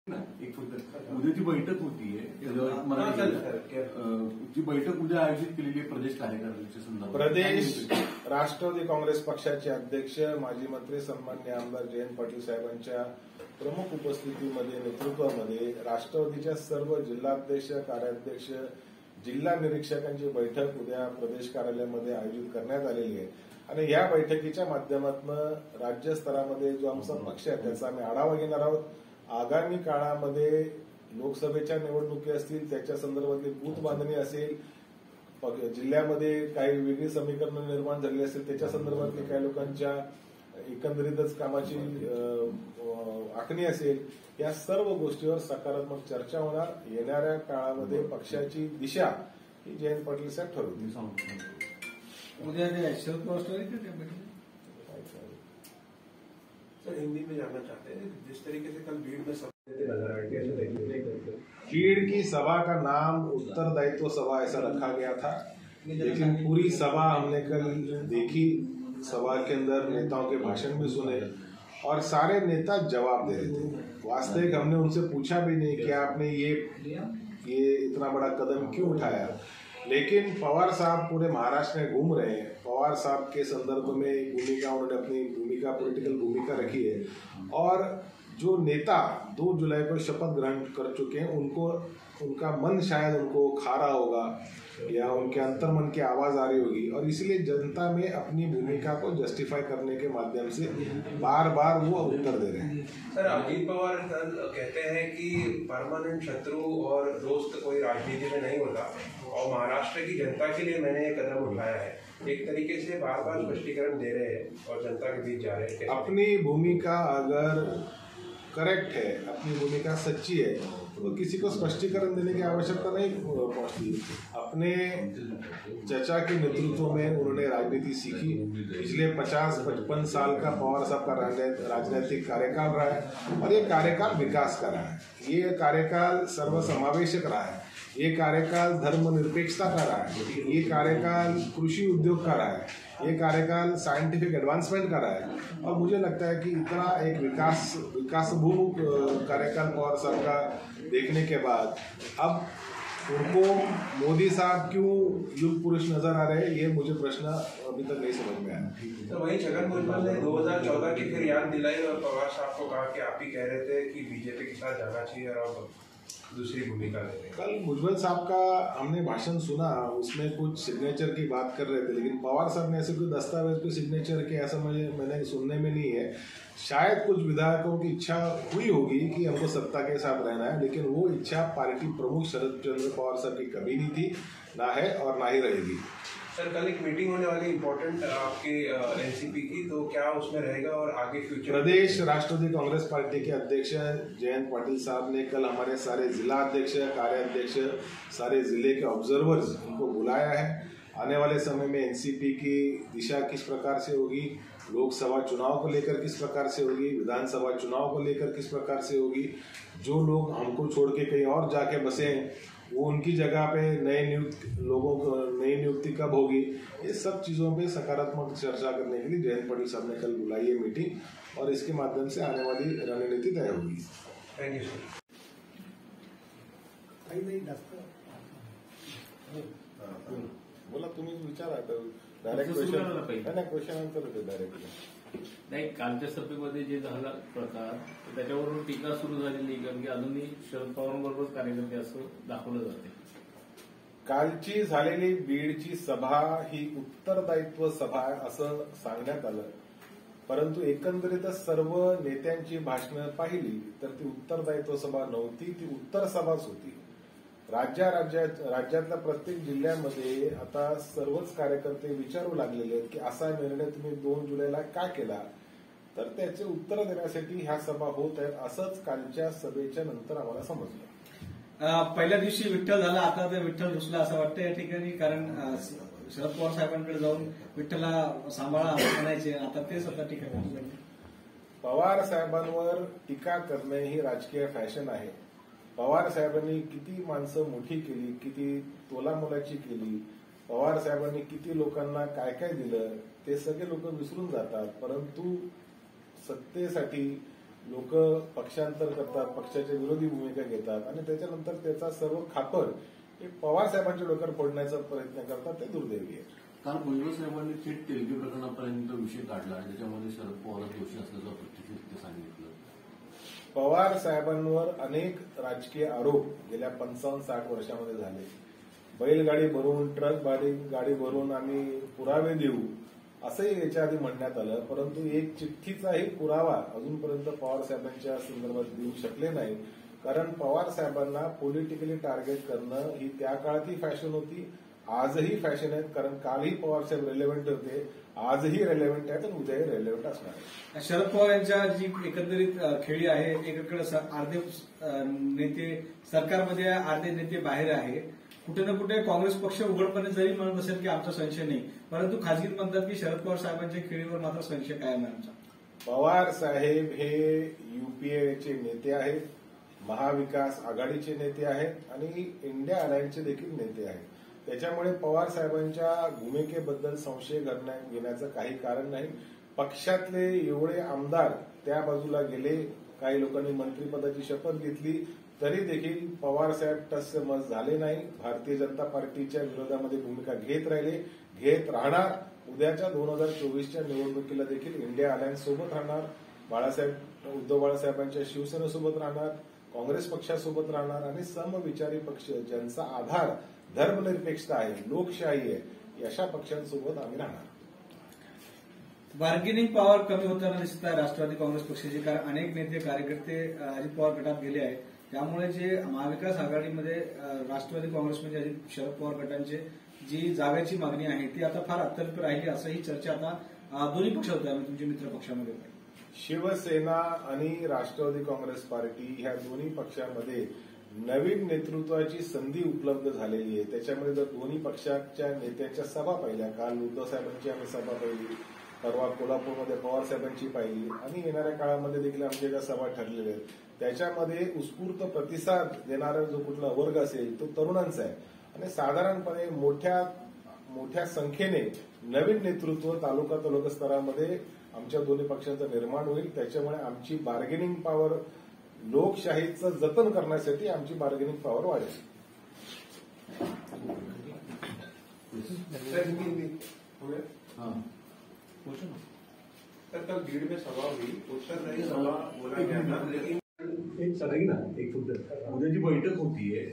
एक फक्त उद्याची बैठक होतीये जी बैठक उद्या आयोजित केलेली आहे प्रदेश कार्यकारिणीच्या संदर्भात. प्रदेश राष्ट्रवादी काँग्रेस पक्षाचे अध्यक्ष माजी मंत्री सन्माननीय आमदार जयंत पाटील साहेबांच्या प्रमुख उपस्थितीमध्ये नेतृत्वामध्ये राष्ट्रवादीच्या सर्व जिल्हाध्यक्ष कार्याध्यक्ष जिल्हा निरीक्षकांची बैठक उद्या प्रदेश कार्यालयामध्ये आयोजित करण्यात आलेली आहे आणि या बैठकीच्या माध्यमातून राज्यस्तरामध्ये जो आमचा पक्ष आहे त्याचा आम्ही आढावा घेणार आहोत. आगामी काळामध्ये लोकसभेच्या निवडणुकी असतील त्याच्या संदर्भातली बूथ बांधणी असेल, जिल्ह्यामध्ये काही वेगळी समीकरणं निर्माण झाली असेल त्याच्या संदर्भातली काही लोकांच्या एकंदरीतच कामाची आखणी असेल, या सर्व गोष्टीवर सकारात्मक चर्चा होणार. येणाऱ्या काळामध्ये पक्षाची दिशा ही जयंत पाटील साहेब ठरवतील. उद्या शरद पवार सर हिंदी में जानना चाहते हैं जिस तरीके से कल भीड़ में सभा देते नजर आए कैसे भीड़ की सभा का नाम उत्तरदायित्व सभा ऐसा रखा गया था, लेकिन पूरी सभा हमने कल देखी. सभा के अंदर नेताओं के भाषण भी सुने और सारे नेता जवाब दे रहे थे. वास्तविक हमने उनसे पूछा भी नहीं कि आपने ये इतना बड़ा कदम क्यों उठाया, लेकिन पवार साहब पूरे महाराष्ट्र में घूम रहे हैं. पवार साहब के संदर्भ में भूमिका उन्होंने अपनी भूमिका पॉलिटिकल भूमिका रखी है और जो नेता 2 जुलाई को शपथ ग्रहण कर चुके हैं उनको उनका मन शायद उनको खा रहा होगा या उनके अंतर्मन की आवाज आ रही होगी और इसलिए जनता में अपनी भूमिका को जस्टिफाई करने के माध्यम से बार बार वो उत्तर दे रहे हैं. सर अजीत पवार कहते हैं कि परमानेंट शत्रु और दोस्त कोई राजनीति में नहीं होता और महाराष्ट्र की जनता के लिए मैंने ये कदम उठाया है. एक तरीके से बार बार स्पष्टीकरण दे रहे हैं और जनता के बीच जा रहे हैं. अपनी भूमिका अगर करेक्ट है, अपनी भूमिका सच्ची है तो किसी को स्पष्टीकरण देने की आवश्यकता नहीं पहुंचती. अपने चचा के नेतृत्व में उन्होंने राजनीति सीखी. पिछले 50-55 साल का पवार साहब का राजनीतिक कार्यकाल रहा है और ये कार्यकाल विकास का रहा है. ये कार्यकाल सर्वसमावेशक रहा है. ये कार्यकाल धर्मनिरपेक्षता का रहा है. ये कार्यकाल कृषि उद्योग का रहा है. ये कार्यकाल साइंटिफिक एडवांसमेंट का रहा है और मुझे लगता है कि इतना एक विकासभूमुख कार्यकाल पवार साहब का देखने के बाद अब उनको मोदी साहब क्यों युग पुरुष नजर आ रहे हैं, ये मुझे प्रश्न अभी तक नहीं समझ में आया. तो वही छगन भुजबल ने 2014 की फिर याद दिलाई और पवार साहब को कहा कि आप ही कह रहे थे कि बीजेपी के साथ जाना चाहिए और अब दूसरी भूमिका ले रहे हैं. कल भुजबल साहब का हमने भाषण सुना, उसमें कुछ सिग्नेचर की बात कर रहे थे, लेकिन पवार साहब ने ऐसे कोई दस्तावेज पे सिग्नेचर के ऐसा मैंने सुनने में नहीं है. शायद कुछ विधायकों की इच्छा हुई होगी कि हमको सत्ता के साथ रहना है, लेकिन वो इच्छा पार्टी प्रमुख शरद चंद्र पवार साहब की कभी नहीं थी, ना है और ना ही रहेगी. सर कल एक मीटिंग होने वाली इम्पोर्टेंट आपके एनसीपी की, तो क्या उसमें रहेगा और आगे फ्यूचर? प्रदेश राष्ट्रवादी कांग्रेस पार्टी के अध्यक्ष जयंत पाटिल साहब ने कल हमारे सारे जिला अध्यक्ष कार्याध्यक्ष सारे जिले के ऑब्जर्वर्स इनको बुलाया है. आने वाले समय में एनसीपी की दिशा किस प्रकार से होगी, लोकसभा चुनाव को लेकर किस प्रकार से होगी, विधानसभा चुनाव को लेकर किस प्रकार से होगी, जो लोग हमको छोड़ के कहीं और जाके बसे वो उनकी जगह पे नए लोगों को नई नियुक्ति कब होगी, ये सब चीज़ों पे सकारात्मक चर्चा करने के लिए जयंत पाटिल साहब ने कल बुलाई है मीटिंग और इसके माध्यम से आने वाली रणनीति तय होगी. Thank you sir. बोला तुम्ही विचारा डायरेक्ट क्वेश्चन आन्सर होते डायरेक्ट. नाही, कालच्या सभेमध्ये जे झाला प्रकार त्याच्यावरून टीका सुरू झालेली, कारण की अजूनही शरद पवारांबरोबर कार्यकर्ते असं दाखवलं जाते. कालची झालेली बीडची सभा ही उत्तरदायित्व सभा असं सांगण्यात आलं, परंतु एकंदरीतच सर्व नेत्यांची भाषणं पाहिली तर ती उत्तरदायित्व सभा नव्हती, ती उत्तर सभाच होती. राज्यातल्या प्रत्येक जिल्ह्यामध्ये आता सर्वच कार्यकर्ते विचारू लागलेले आहेत की असा निर्णय तुम्ही 2 जुलैला का केला, तर त्याचे उत्तर देण्यासाठी ह्या सभा होत आहेत असंच कालच्या सभेच्या नंतर आम्हाला समजलं. पहिल्या दिवशी विठ्ठल झाला, आता ते विठ्ठल रुसला असं वाटतं या ठिकाणी, कारण शरद पवार साहेबांकडे जाऊन विठ्ठला सांभाळा म्हणायचे, आता तेच आता टीका करतात. पवार साहेबांवर टीका करणे ही राजकीय फॅशन आहे. पवार साहेबांनी किती माणसं मोठी केली, किती तोलामोलाची केली, पवार साहेबांनी किती लोकांना काय काय दिलं ते सगळे लोक विसरून जातात. परंतु सत्तेसाठी लोक पक्षांतर करतात, पक्षाच्या विरोधी भूमिका घेतात आणि त्याच्यानंतर त्याचा सर्व खापर हे पवार साहेबांच्या डोक्यावर फोडण्याचा प्रयत्न करतात, ते दुर्दैवी आहे. काल भुजबळ साहेबांनी थेट तेलगी प्रकरणापर्यंत विषय काढला आणि त्याच्यामध्ये शरद पवार दोषी असल्याचं प्रत्यक्षरित्या ते सांगितलं. पवार साहेबांवर अनेक राजकीय आरोप गेल्या 55-60 वर्षामध्ये झाले. बैलगाडी भरून, ट्रक गाडी भरून आम्ही पुरावे देऊ असंही याच्या आधी म्हणण्यात आलं, परंतु एक चिठ्ठीचाही पुरावा अजूनपर्यंत पवार साहेबांच्या संदर्भात देऊ शकले नाही. कारण पवार साहेबांना पॉलिटिकली टार्गेट करणं ही त्या काळातही फॅशन होती, आजही फॅशन आहे. कारण कालही पवार साहेब रेलेव्हंट होते, आजही रेलेव्हंट आहेत आणि उद्याही रेलेव्हंट असणार आहे. शरद पवार यांच्या जी एकंदरीत खेळी आहे, एकीकडे अर्धे नेते सरकारमध्ये आहे, अर्धे नेते बाहेर आहे. कुठे ना कुठे काँग्रेस पक्ष उघडपणे जरी म्हणत असेल की आमचा संशय नाही, परंतु खासगीत म्हणतात की शरद पवार साहेबांच्या खेळीवर मात्र संशय कायम आहे आमचा. पवार साहेब हे युपीएचे नेते आहेत, महाविकास आघाडीचे नेते आहेत आणि इंडिया अलायन्सचे देखील नेते आहेत. त्याच्यामुळे पवार साहेबांच्या भूमिकेबद्दल संशय घेण्याचं काही कारण नाही. पक्षातले एवढे आमदार त्या बाजूला गेले, काही लोकांनी मंत्रिपदाची शपथ घेतली, तरी देखील पवार साहेब टस्समस झाले नाही. भारतीय जनता पार्टीच्या विरोधामध्ये भूमिका घेत राहिले, घेत राहणार. उद्याच्या 2024च्या निवडणुकीला देखील इंडिया अलायन्स सोबत राहणार, उद्धव बाळासाहेबांच्या शिवसेनेसोबत राहणार, काँग्रेस पक्षासोबत राहणार आणि समविचारी पक्ष ज्यांचा आधार धर्मनिरपेक्षता आहे, लोकशाही आहे, अशा पक्षांसोबत आम्ही राहणार. बार्गेनिंग पॉवर कमी होताना दिसत आहे राष्ट्रवादी काँग्रेस पक्षाचे, कारण अनेक नेते कार्यकर्ते अजित पवार गटात गेले आहेत. त्यामुळे जे महाविकास आघाडीमध्ये राष्ट्रवादी काँग्रेसमध्ये अजित शरद पवार गटांचे जी जागेची मागणी आहे ती आता फार अत्यल्प राहिली असंही चर्चा आता दोन्ही पक्ष होत्या, तुमच्या मित्र पक्षामध्ये. शिवसेना आणि राष्ट्रवादी काँग्रेस पार्टी ह्या दोन्ही पक्षांमध्ये नवीन नेतृत्वाची संधी उपलब्ध झालेली आहे. त्याच्यामध्ये जर दोन्ही पक्षाच्या नेत्यांच्या सभा पाहिल्या, काल उद्धव साहेबांची आम्ही सभा पाहिली, परवा कोल्हापूरमध्ये पवार साहेबांची पाहिली आणि येणाऱ्या काळामध्ये देखील आमच्या ज्या सभा ठरलेल्या आहेत त्याच्यामध्ये उत्स्फूर्त प्रतिसाद देणारा जो कुठला वर्ग असेल तो तरुणांचा आहे आणि साधारणपणे मोठ्या संख्येने नवीन नेतृत्व तालुका स्तरामध्ये आमच्या दोन्ही पक्षांचं निर्माण होईल. त्याच्यामुळे आमची बार्गेनिंग पॉवर, लोकशाहीचं जतन करण्यासाठी आमची बार्गेनिंग पॉवर वाढेल. तर कल भीड़ में सभा हुई, उत्तर नहीं सभा बोला गया था, लेकिन एक उद्याची बैठक होतीये,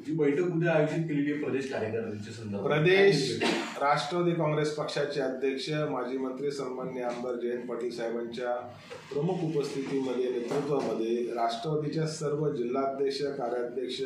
जी बैठक उद्या आयोजित केलेली आहे प्रदेश कार्यकारिणीच्या संदर्भात. प्रदेश राष्ट्रवादी काँग्रेस पक्षाचे अध्यक्ष माजी मंत्री सन्माननीय आमदार जयंत पाटील साहेबांच्या प्रमुख उपस्थितीमध्ये नेतृत्वामध्ये राष्ट्रवादीच्या सर्व जिल्हाध्यक्ष, कार्याध्यक्ष,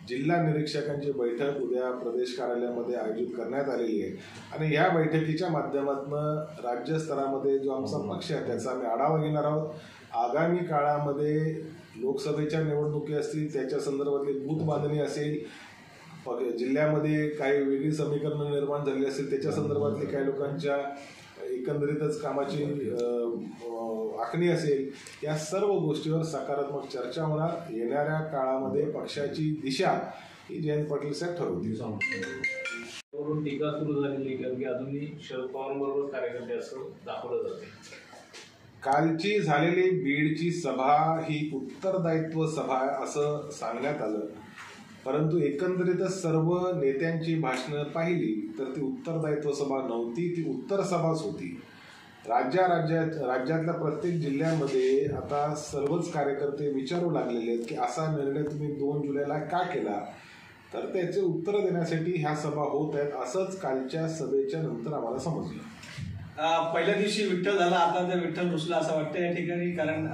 जिल्हा निरीक्षकांची बैठक उद्या प्रदेश कार्यालयामध्ये आयोजित करण्यात आलेली आहे आणि या बैठकीच्या माध्यमातून राज्यस्तरामध्ये जो आमचा पक्ष आहे त्याचा आम्ही आढावा घेणार आहोत. आगामी काळामध्ये लोकसभेच्या निवडणुकी असतील, त्याच्या संदर्भातली बूथ बांधणी असेल, जिल्ह्यामध्ये काही वेगळी समीकरणं निर्माण झाली असेल, त्याच्या संदर्भातली काही लोकांच्या एकंदरीतच कामाची आखणी असेल, या सर्व गोष्टीवर सकारात्मक चर्चा होणार. येणाऱ्या काळामध्ये पक्षाची दिशा ही जयंत पाटील साहेब ठरवतील. वरून टीका सुरू झालेली कारण की अजूनही शरद पवारांबरोबर कार्यकर्ते असं दाखवलं जाते. कालची झालेली बीडची सभा ही उत्तरदायित्व सभा असं सांगण्यात आलं, परंतु एकंदरीतच सर्व नेत्यांची भाषणं पाहिली तर ती उत्तरदायित्व सभा नव्हती, ती उत्तर सभाच होती. राज्यातल्या प्रत्येक जिल्ह्यामध्ये आता सर्वच कार्यकर्ते विचारू लागलेले आहेत की असा निर्णय तुम्ही 2 जुलैला का केला, तर त्याचे उत्तर देण्यासाठी ह्या सभा होत आहेत असंच कालच्या सभेच्या नंतर आम्हाला समजलं. पहिल्या दिवशी विठ्ठल झाला, आता ते विठ्ठल रुसला असं वाटतं या ठिकाणी, कारण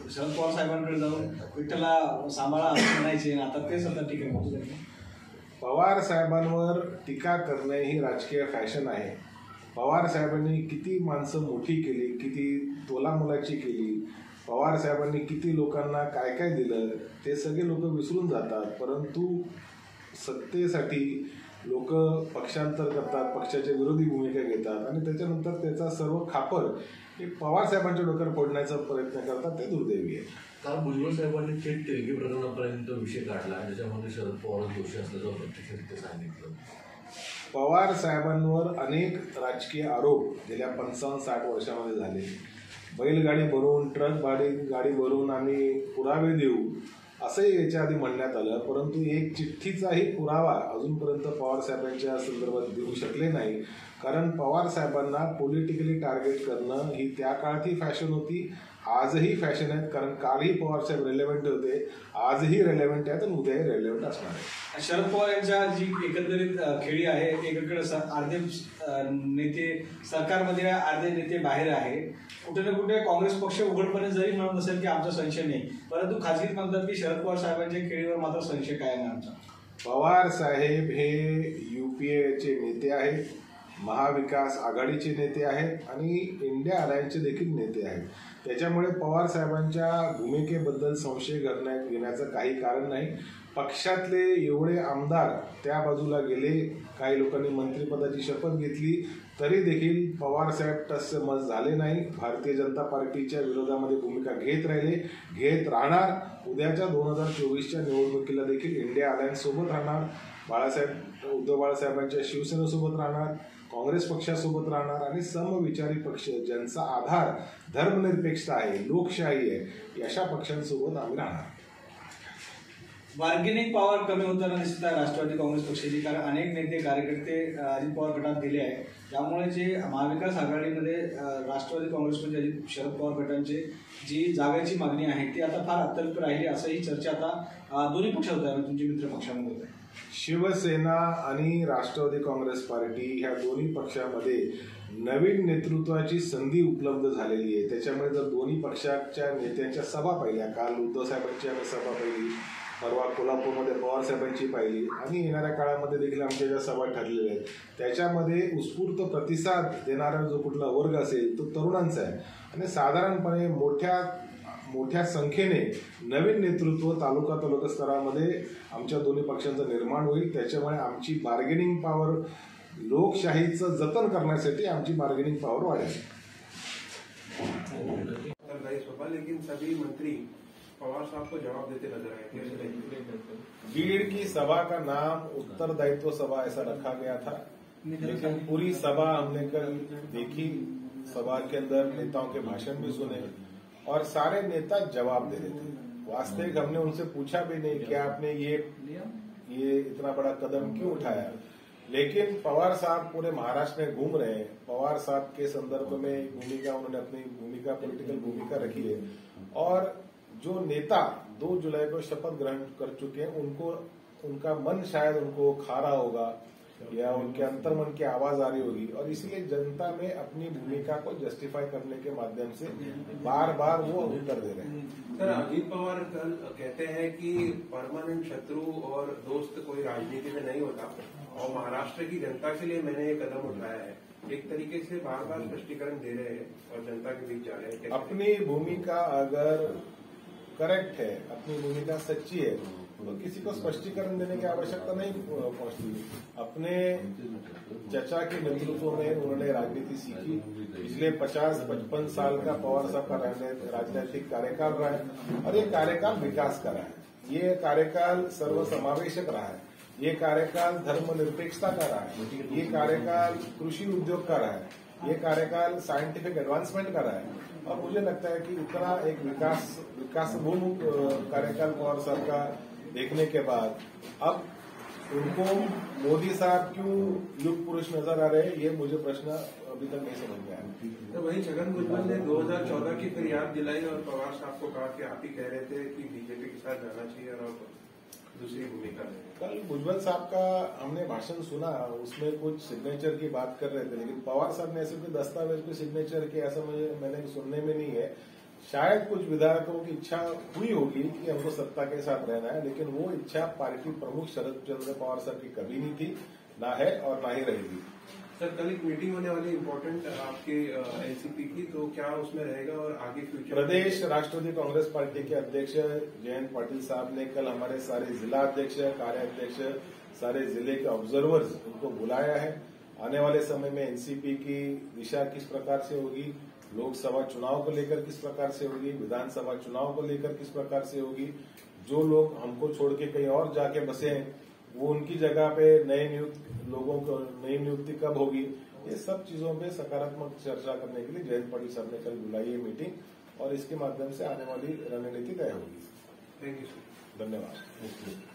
शरद पवार साहेबांकडे जाऊन विठ्ठला सांभाळा असं म्हणायचे, आता तेच आता ठिकाणी. पवार साहेबांवर टीका करणे ही राजकीय फॅशन आहे. पवार साहेबांनी किती माणसं मोठी केली, किती तोलामोलाची केली, पवार साहेबांनी किती लोकांना काय काय दिलं ते सगळे लोक विसरून जातात. परंतु सत्तेसाठी लोक पक्षांतर करतात, पक्षाच्या विरोधी भूमिका घेतात आणि त्याच्यानंतर त्याचा सर्व खापर हे पवार साहेबांच्या डोक्यावर फोडण्याचा प्रयत्न करतात, ते दुर्दैवी आहे. काल भुजबळ साहेबांनी थेट तेलगी प्रकरणापर्यंत विषय काढला आणि त्याच्यामध्ये शरद पवार दोषी असल्याचं प्रत्यक्षरित्या सांगितलं. पवार साहेबांवर अनेक राजकीय आरोप गेल्या 55-60 वर्षामध्ये झाले. बैलगाडी भरून ट्रक गाडी भरून आम्ही पुरावे देऊ असंही याच्या आधी म्हणण्यात आलं, परंतु एक चिठ्ठीचाही पुरावा अजूनपर्यंत पवार साहेबांच्या संदर्भात देऊ शकले नाही. कारण पवार साहेबांना पॉलिटिकली टार्गेट करणं ही त्या काळातही फॅशन होती, आजही फॅशन आहेत. कारण कालही पवार साहेब रेलेव्हंट होते, आजही रेलेव्हंट आहेत आणि उद्याही रेलेव्हंट असणार आहे. शरद पवार यांच्या जी एकंदरीत खेळी आहे, एकीकडे अर्धे नेते सरकारमध्ये, अर्धे नेते बाहेर आहे. कुठे ना कुठे काँग्रेस पक्ष उघडपणे जरी म्हणत असेल की आमचा संशय नाही, परंतु खासगीत म्हणतात की शरद पवार साहेबांच्या खेळीवर मात्र संशय काय आहे आमचा. पवार साहेब हे UPAचे नेते आहेत, महाविकास आघाडीचे नेते आहेत आणि इंडिया अलायन्सचे देखील नेते आहेत. त्याच्यामुळे पवार साहेबांच्या भूमिकेबद्दल संशय घेण्याचं काही कारण नाही. पक्षातले एवढे आमदार त्या बाजूला गेले, काही लोकांनी मंत्रिपदाची शपथ घेतली, तरी देखील पवार साहेब टस्समस झाले नाही. भारतीय जनता पार्टीच्या विरोधामध्ये भूमिका घेत राहिले, घेत राहणार. उद्याच्या 2024च्या निवडणुकीला देखील इंडिया अलायन्स सोबत राहणार, उद्धव बाळासाहेबांच्या शिवसेनेसोबत राहणार, काँग्रेस पक्षासोबत राहणार आणि समविचारी पक्ष ज्यांचा आधार धर्मनिरपेक्षता आहे, लोकशाही आहे, अशा पक्षांसोबत आम्ही राहणार. बार्गेनिंग पॉवर कमी होताना दिसत आहे राष्ट्रवादी काँग्रेस पक्षाची, कारण अनेक नेते कार्यकर्ते अजित पवार गटात गेले आहेत. त्यामुळे जे महाविकास आघाडीमध्ये राष्ट्रवादी काँग्रेसमध्ये अजित शरद पवार गटांची जी जागेची मागणी आहे ती आता फार अत्यल्प राहिली, असंही चर्चा आता दोन्ही पक्षात होत आहे, तुमच्या मित्र पक्षांमध्ये होत आहे. शिवसेना आणि राष्ट्रवादी काँग्रेस पार्टी ह्या दोन्ही पक्षामध्ये नवीन नेतृत्वाची संधी उपलब्ध झालेली आहे. त्याच्यामुळे जर दोन्ही पक्षाच्या नेत्यांच्या सभा पाहिल्या, काल उद्धव साहेबांची आम्ही सभा पाहिली, परवा कोल्हापूरमध्ये पवार साहेबांची पाहिली आणि येणाऱ्या काळामध्ये देखील आमच्या ज्या सभा ठरलेल्या आहेत त्याच्यामध्ये उत्स्फूर्त प्रतिसाद देणारा जो कुठला वर्ग असेल तो तरुणांचा आहे आणि साधारणपणे मोठ्या संख्येने नवीन नेतृत्व तालुका स्तरामध्ये आमच्या दोन्ही पक्षांचं निर्माण होईल. त्याच्यामुळे आमची बार्गेनिंग पॉवर, लोकशाहीचं जतन करण्यासाठी आमची बार्गेनिंग पॉवर वाढेल. लेकिन सभी मंत्री पवार साहब को जवाब देते नजर आए. भीड़ की सभा का नाम उत्तरदायित्व सभा ऐसा रखा गया था, लेकिन पूरी सभा हमने कल देखी. सभा के अंदर नेताओं के भाषण भी सुने और सारे नेता जवाब दे रहे थे. वास्तविक हमने उनसे पूछा भी नहीं कि आपने ये इतना बड़ा कदम क्यों उठाया, लेकिन पवार साहब पूरे महाराष्ट्र में घूम रहे हैं. पवार साहब के संदर्भ में उन्होंने अपनी भूमिका, पॉलिटिकल भूमिका रखी है और जो नेता 2 जुलाई को शपथ ग्रहण कर चुके हैं उनका मन शायद उनको खा रहा होगा या उनके अंतर्मन की आवाज आ रही होगी और इसीलिए जनता में अपनी भूमिका को जस्टिफाई करने के माध्यम से बार बार वो उत्तर दे रहे हैं. सर, अजित पवार कल कहते हैं कि परमानेंट शत्रु और दोस्त कोई राजनीति में नहीं होता और महाराष्ट्र की जनता के लिए मैंने ये कदम उठाया है. एक तरीके से बार बार स्पष्टीकरण दे रहे हैं और जनता के बीच जा रहे हैं. अपनी भूमिका अगर करेक्ट है, अपनी भूमिका सच्ची है तो किसी को स्पष्टीकरण देने की आवश्यकता नहीं पहुंचती. अपने चचा के नेतृत्व में उन्होंने राजनीति सीखी. पिछले 50-55 साल का पवार साहब का राजनीतिक कार्यकाल रहा है और ये कार्यकाल विकास का रहा है. ये कार्यकाल सर्वसमावेशक रहा है. ये कार्यकाल धर्मनिरपेक्षता का रहा है. ये कार्यकाल कृषि उद्योग का रहा है. ये कार्यकाल साइंटिफिक एडवांसमेंट का रहा है और मुझे लगता है कि इतना एक विकासोन्मुख कार्यकाल पवार साहब का देखने के बाद अब उनको मोदी साहब क्यों युग पुरुष नजर आ रहे हैं, ये मुझे प्रश्न अभी तक नहीं समझ में आया. तो वहीं छगन भुजबल ने 2014 की फिर याद दिलाई और पवार साहब को कहा कि आप ही कह रहे थे कि बीजेपी के साथ जाना चाहिए और दूसरी भूमिका में. कल भुजबल साहब का हमने भाषण सुना, उसमें कुछ सिग्नेचर की बात कर रहे थे, लेकिन पवार साहब ने ऐसे कोई दस्तावेज पे सिग्नेचर किया ऐसा मैंने सुनने में नहीं है. शायद कुछ विधायकों की इच्छा हुई होगी कि हमको सत्ता के साथ रहना है, लेकिन वो इच्छा पार्टी प्रमुख शरद चंद्र पवार साहब की कभी नहीं थी, ना है और ना ही रहेगी. सर, कल एक मीटिंग होने वाली इम्पोर्टेंट आपके एनसीपी की, तो क्या उसमें रहेगा और आगे फ्यूचर? प्रदेश राष्ट्रवादी कांग्रेस पार्टी के अध्यक्ष जयंत पाटिल साहब ने कल हमारे सारे जिला अध्यक्ष, कार्याध्यक्ष, सारे जिले के ऑब्जर्वर्स उनको बुलाया है. आने वाले समय में एनसीपी की दिशा किस प्रकार से होगी, लोकसभा चुनाव को लेकर किस प्रकार से होगी, विधानसभा चुनाव को लेकर किस प्रकार से होगी, जो लोग हमको छोड़ के कहीं और जाके बसे हैं वो उनकी जगह पे नए लोगों को नई नियुक्ति कब होगी, ये सब चीजों पे सकारात्मक चर्चा करने के लिए जयंत पाटिल साहब ने कल बुलाई है मीटिंग और इसके माध्यम से आने वाली रणनीति तय होगी। Thank you sir. धन्यवाद।